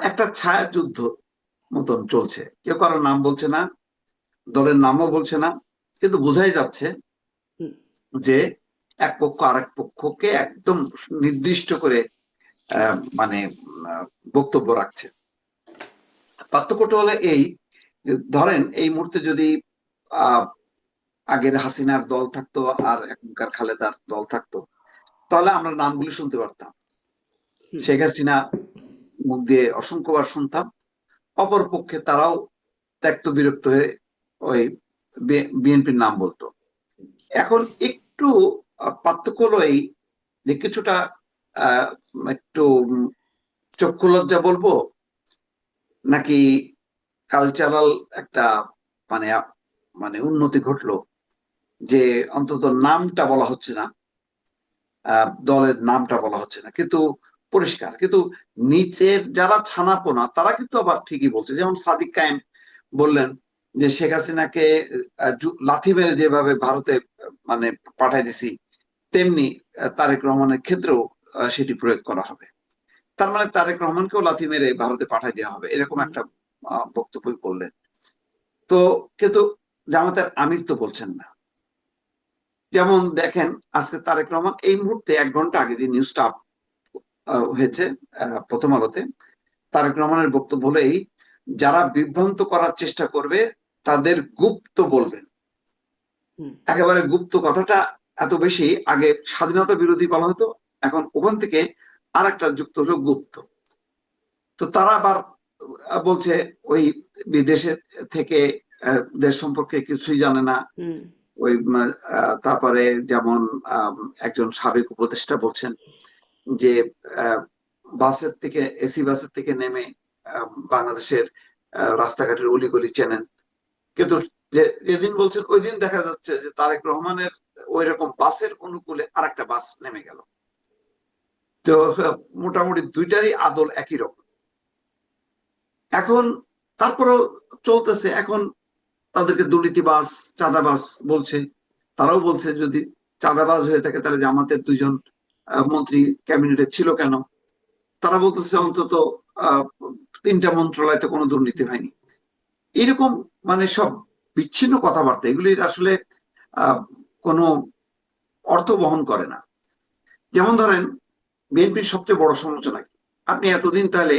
একটা ছায়া যুদ্ধ মতন চলছে, কেউ কারোর নাম বলছে না, দলের নামও বলছে না, কিন্তু বোঝাই যাচ্ছে হুম, যে এক পক্ষ আরেক পক্ষকে একদম নির্দিষ্ট করে মানে বক্তব্য রাখছে। পার্থক্যটা হলো এই যে ধরেন এই মুহূর্তে যদি আহ আগের হাসিনার দল থাকতো আর এখনকার খালেদার দল থাকতো, তাহলে আমরা নামগুলি শুনতে পারতাম। হুম, শেখ হাসিনা মুখ দিয়ে অসংখ্যবার শুনতাম, অপর পক্ষে তারাও ত্যক্ত বিরক্ত হয়ে ওই বিএনপির নাম বলতো। এখন একটু পার্থক্য হলো এই যে কিছুটা আহ একটু চক্ষু লজ্জা বলবো, নাকি কালচারাল একটা মানে মানে উন্নতি ঘটলো যে অন্তত নামটা বলা হচ্ছে না, দলের নামটা বলা হচ্ছে না, কিন্তু পরিষ্কার। কিন্তু নিচের যারা ছানাপোনা তারা কিন্তু আবার ঠিকই বলছে, যেমন সাদিক কায়েম বললেন যে শেখ হাসিনাকে লাথি মেরে যেভাবে ভারতে মানে পাঠাই দিছি, তেমনি তারেক রহমানের ক্ষেত্রেও সেটি প্রয়োগ করা হবে। তার মানে তারেক রহমানকেও লাথি মেরে ভারতে পাঠাই দেওয়া হবে, এরকম হুম, একটা বক্তব্য করলেন। তো কিন্তু জামাতের আমির তো বলছেন না। যেমন দেখেন, আজকে তারেক রহমান এই মুহূর্তে 1 ঘন্টা আগে যে নিউজটা হয়েছে প্রথম আলোতে, তারেক রহমানের বক্তব্য হলো এই, যারা বিভ্রান্ত করার চেষ্টা করবে তাদের গুপ্ত বলবেন। হুম, একেবারে গুপ্ত কথাটা এত বেশি, আগে স্বাধীনতা বিরোধী বলা হতো, এখন ওখান থেকে আর একটা যুক্ত হলো গুপ্ত। তো তারা আবার বলছে ওই বিদেশে থেকে দেশ সম্পর্কে কিছুই জানে না। হুম, ওই তারপরে যেমন আম, একজন সাবেক উপদেষ্টা বলছেন যে আহ, বাসের থেকে এসি বাসের থেকে নেমে বাংলাদেশের রাস্তাঘাটের অলিগলি চেনেন। কিন্তু যেদিন বলছেন ওই দিন দেখা যাচ্ছে যে তারেক রহমানের ওই রকম বাসের অনুকূলে আরেকটা বাস নেমে গেল। তো মোটামুটি দুইটারই আদল একই রকম। এখন তারপরেও চলতেছে। এখন তাদেরকে দুর্নীতিবাজ, চাঁদাবাজ বলছে। তারাও বলছে যদি চাঁদাবাজ হয়ে থাকে তাহলে জামাতের 2 জন মন্ত্রী ক্যাবিনেটে ছিল কেন? তারা বলতেছে অন্তত আহ 3টা মন্ত্রণালয়তে কোনো দুর্নীতি হয়নি। এরকম মানে সব বিচ্ছিন্ন কথাবার্তা, এগুলির আসলে আহ কোনো অর্থ বহন করে না। যেমন ধরেন, বিএনপির সবচেয়ে বড় সমালোচনা কি? আপনি এতদিন তাহলে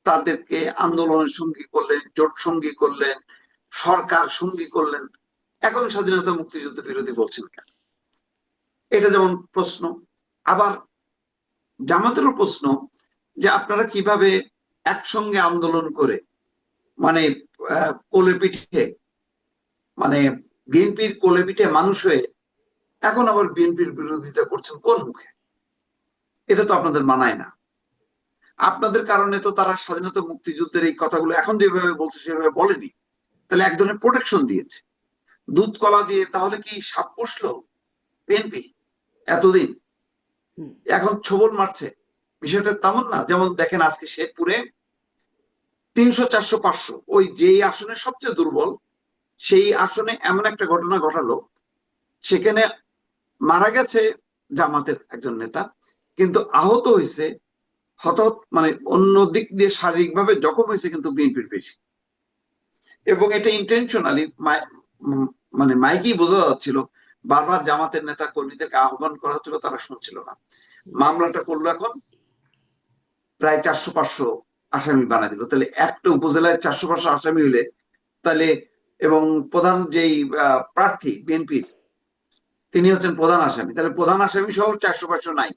তাদেরকে আন্দোলনের সঙ্গী করলেন, জোট সঙ্গী করলেন, সরকার সঙ্গী করলেন, এখন স্বাধীনতা মুক্তিযুদ্ধ বিরোধী বলছেন কেন? এটা যেমন প্রশ্ন। আবার জামাতেরও প্রশ্ন যে আপনারা কিভাবে একসঙ্গে আন্দোলন করে মানে কোলে পিঠে, মানে বিএনপির কোলে পিঠে মানুষ হয়ে এখন আবার বিএনপির বিরোধিতা করছেন কোন মুখে? এটা তো আপনাদের মানায় না। আপনাদের কারণে তো তারা স্বাধীনতা মুক্তিযুদ্ধের এই কথাগুলো এখন যেভাবে বলছে সেভাবে বলেনি। তাহলে এক ধরনের প্রোটেকশন দিয়েছে, দুধ কলা দিয়ে। তাহলে কি সাপ পুষলো বিএনপি এতদিন? হুম, এখন ছোবল মারছে? বিষয়টা তেমন না। যেমন দেখেন আজকে শেরপুরে 300 400 500 ওই যেই আসনে সবচেয়ে দুর্বল, সেই আসনে এমন একটা ঘটনা ঘটালো, সেখানে মারা গেছে জামাতের একজন নেতা, কিন্তু আহত হয়েছে, হতাহত মানে অন্য দিক দিয়ে শারীরিকভাবে জখম হয়েছে কিন্তু বিএনপির বেশি। এবং এটা ইন্টেনশনালি মানে মাইকেই বোঝা যাচ্ছিল। বারবার জামাতের নেতা কর্মীদেরকে আহ্বান করা হচ্ছিল, তারা শুনছিল না। মামলাটা করলো এখন, প্রায় 400 500 আসামি বানাই দিল। তাহলে একটা উপজেলায় 400 500 আসামি হইলে তাহলে, এবং প্রধান যেই প্রার্থী বিএনপির, তিনি হচ্ছেন প্রধান আসামি, তাহলে প্রধান আসামি সহ 400 500 নাই।